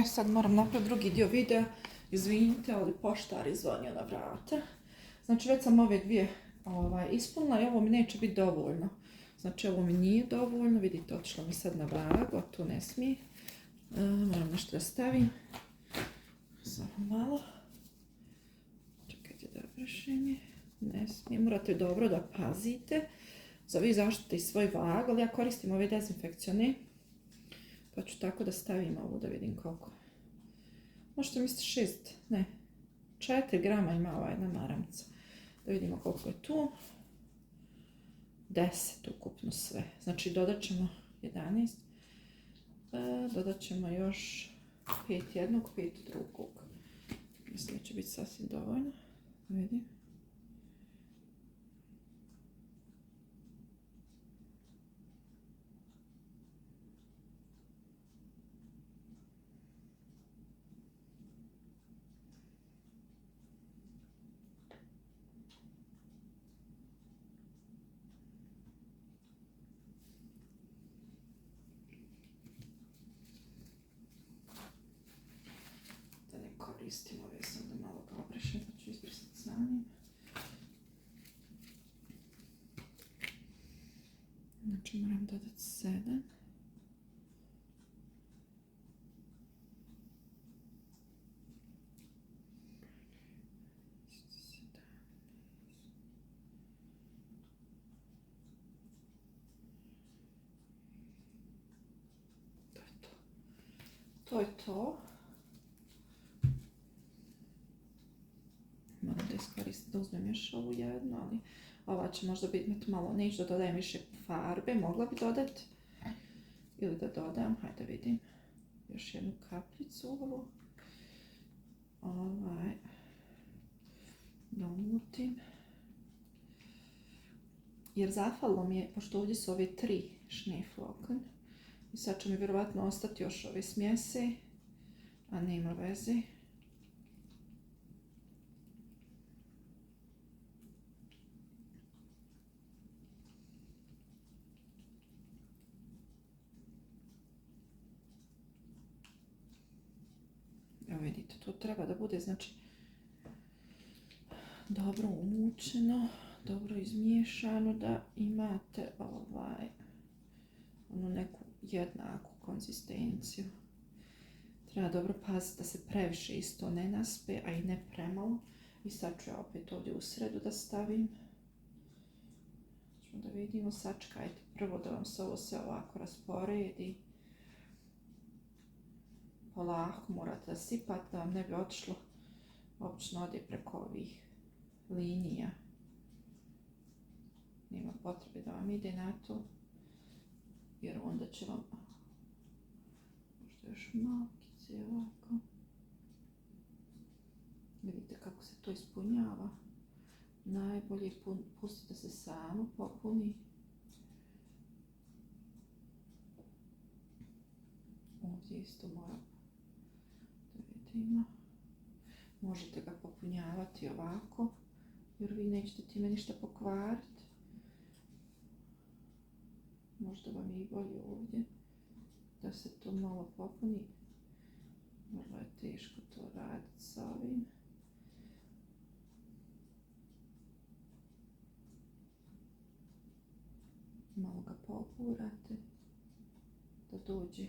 Sad moram napraviti drugi dio videa. Izvinite, ali poštar je zvonio na vrata. Znači već sam ove dvije ispunila i ovo mi neće biti dovoljno. Znači ovo mi nije dovoljno, vidite otišlo mi sad na vagu, tu ne smije. Moram nešto da stavim. Samo malo. Čekajte da vršenje. Ne smije, morate dobro da pazite. Za vi zaštite i svoj vag, ali ja koristim ove dezinfekcione. Pa ću tako da stavim ovo da vidim koliko. Možete misliti 4 grama ima ova jedna maramca. Da vidimo koliko je tu. 10 ukupno sve. Znači dodat ćemo 11. Dodat ćemo još 5 jednog, 5 drugog. Mislim da će biti sasvim dovoljno. Vidim. Koristim ove sam da malo ga obrešem, pa ću izbrisati sa njim. Znači moram dodati 7. To je to. Moram da iskoristim, da uzmem još ovu jednu, ali ova će možda biti malo, neću da dodajem više farbe, mogla bi dodati. Ili da dodam, hajde da vidim, još jednu kapljicu ovu. Da umutim. Jer zafalilo mi je, pošto ovdje su ove 3 šnefloken, i sad će mi vjerovatno ostati još ove smjese, a nema veze. Evo vidite, to treba da bude, znači, dobro umučeno, dobro izmiješano, da imate onu neku jednaku konzistenciju. Treba dobro paziti da se previše isto ne naspe, a i ne premalo. I sad ću ja opet ovdje u sredu da stavim. Ćemo da vidimo, sačekajte prvo da vam se ovo sve ovako rasporedi. Polako morate da sipate da vam ne bi otišlo, obično ode preko ovih linija. Nema potrebe da vam ide na to, jer onda će vam možda još malkice ovako. Vidite kako se to ispunjava. Najbolje pustite se samo popuni. Ovdje isto moram da vidimo. Možete ga popunjavati ovako, jer vi nećete time ništa pokvariti. Možda vam je i bolje ovdje da se to malo popuni. Vrlo je teško to raditi sa ovim. Malo ga pogurate da dođe,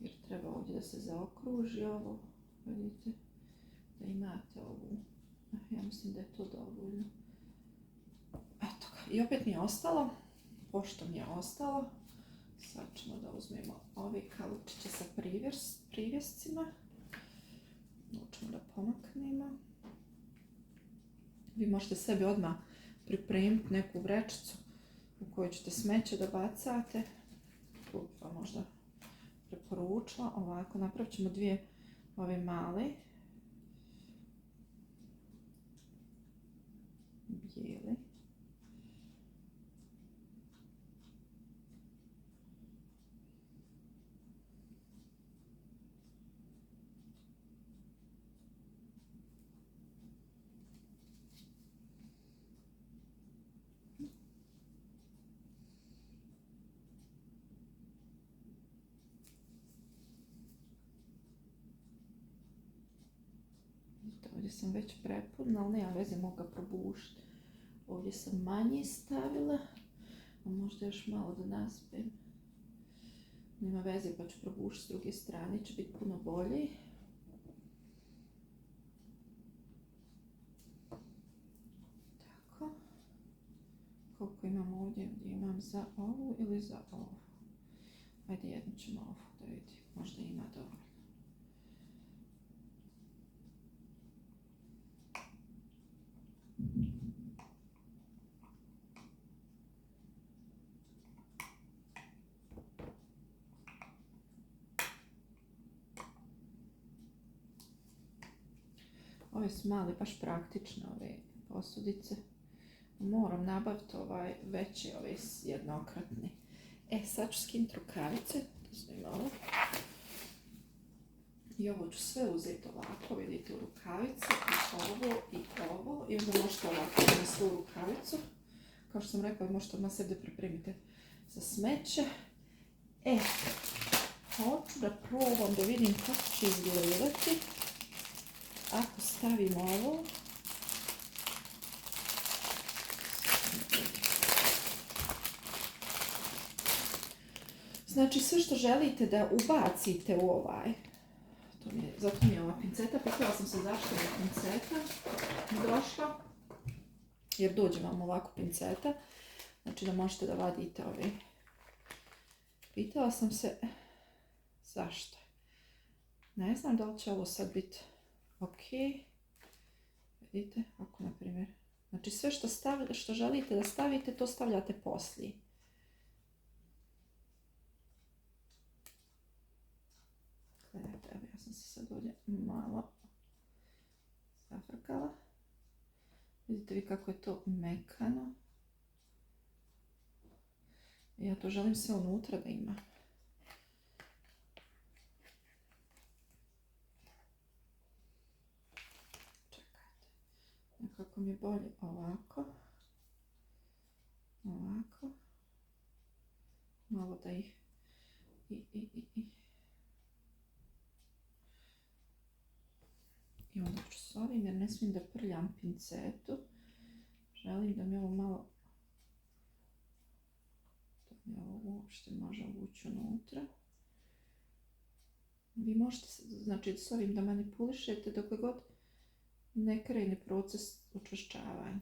jer treba ovdje da se zaokruži ovo, vidite, da imate ovu. Ja mislim da je to dovoljno. Eto ga, i opet mi je ostalo, pošto mi je ostalo, sad ćemo da uzmemo ove kalučiće sa privjescima. Ovo ćemo da pomaknemo. Vi možete sebi odmah pripremiti neku vrećicu u kojoj ćete smeće da bacate. Tu bi vam možda preporučila. Ovako, napravit ćemo 2 ove male. Bijele. ovdje sam već prepunila, ali nema veze, mogu ga probušiti. Ovdje sam manje stavila, a možda još malo da nazbijem. Nema veze, pa ću probušiti s druge strane, će biti puno bolje. Tako. Koliko imam ovdje? Imam za ovu ili za ovu? Ajde, jednu ćemo ovu da vidim, možda ima dovoljno. Ove su male, baš praktične ove posudice. Moram nabaviti veće, ove jednokratne. Sad ću skinuti rukavice, to sam imala. I ovo ću sve uzeti ovako, vidite, u rukavice, i ovo. I onda možete ovako na svu rukavicu. Kao što sam rekla, možete odmah sebi da pripremite za smeće. Hoću da probam da vidim kako će izgledati. Ako stavim ovo, znači sve što želite da ubacite u ovaj, zato mi je ova pinceta, pitala sam se zašto je pinceta došla, jer dođe vam ovako pinceta, znači da možete da vadite ove. Pitala sam se zašto. Ne znam da li će ovo sad biti ok. Vidite, ako na primjer, znači sve što želite da stavite, to stavljate poslije. Gledajte, evo ja sam se sad ovdje malo zafrkala. Vidite vi kako je to mekano. Ja to želim sve unutra da ima. Nekako mi je bolje ovako. Ovako. Malo da ih I onda ću s ovim, jer ne smijem da prljam pincetu. Želim da mi ovo malo, da mi ovo uopšte može ući unutra. Vi možete, znači, s ovim da manipulišete dok god ne krene proces učvršćavanja.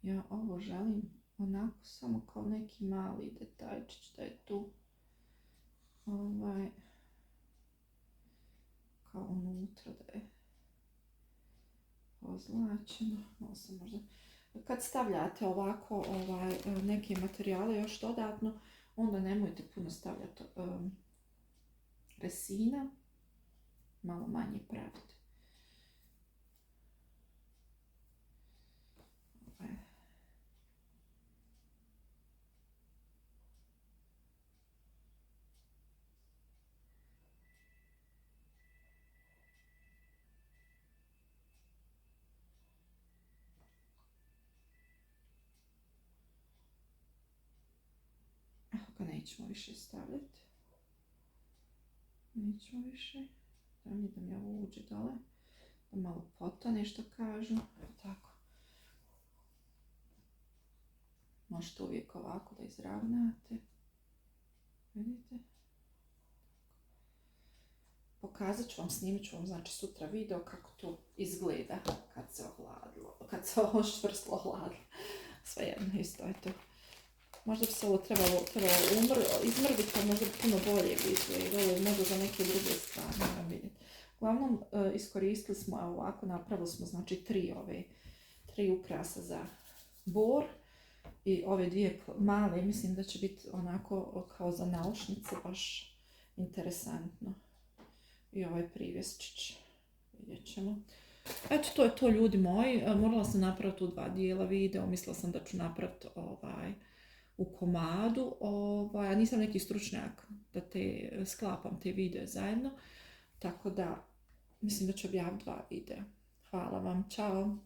Ja ovo želim onako samo kao neki mali detaljčić da je tu kao unutra da je pozlačeno. Malo sam možda... Kad stavljate ovako neke materijale još dodatno, onda nemojte puno stavljati resina, malo manje pravite. Ga nećemo više stavljati. Nećemo više. Da mi ovo uđe dole. Da malo potane, što kažu. Tako. Možete uvijek ovako da izravnate. Vidite? Pokazat ću vam, snimit ću vam, znači sutra video kako to izgleda kad se ovo čvrstlo hladilo. Svejedno, isto je to. Možda bi se ovo trebalo izmrviti, pa možda bi puno bolje izgledalo, možda za neke druge stvari, moram vidjeti. Uglavnom, iskoristili smo, ovako napravili smo, znači, tri ukrasa za bor i ove dvije male, mislim da će biti onako kao za naušnice, baš interesantno. I ovaj privjesčić, vidjet ćemo. Eto, to je to, ljudi moji, morala sam napraviti u 2 dijela video, mislila sam da ću napraviti u komadu, a nisam neki stručnjak da sklapam te videe zajedno, tako da mislim da ću objaviti 2 videa. Hvala vam, čao!